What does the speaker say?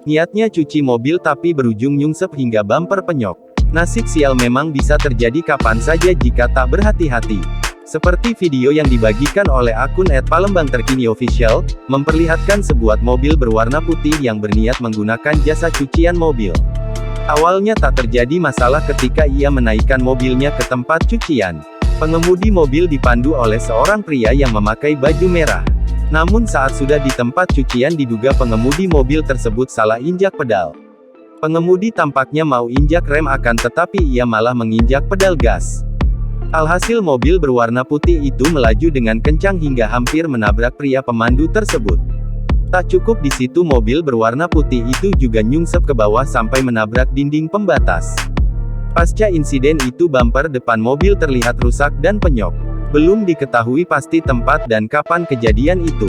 Niatnya cuci mobil tapi berujung nyungsep hingga bumper penyok. Nasib sial memang bisa terjadi kapan saja jika tak berhati-hati. Seperti video yang dibagikan oleh akun @palembangterkini_official, memperlihatkan sebuah mobil berwarna putih yang berniat menggunakan jasa cucian mobil. Awalnya tak terjadi masalah ketika ia menaikkan mobilnya ke tempat cucian. Pengemudi mobil dipandu oleh seorang pria yang memakai baju merah. Namun saat sudah di tempat cucian diduga pengemudi mobil tersebut salah injak pedal. Pengemudi tampaknya mau injak rem akan tetapi ia malah menginjak pedal gas. Alhasil mobil berwarna putih itu melaju dengan kencang hingga hampir menabrak pria pemandu tersebut. Tak cukup di situ, mobil berwarna putih itu juga nyungsep ke bawah sampai menabrak dinding pembatas. Pasca insiden itu bumper depan mobil terlihat rusak dan penyok. Belum diketahui pasti tempat dan kapan kejadian itu.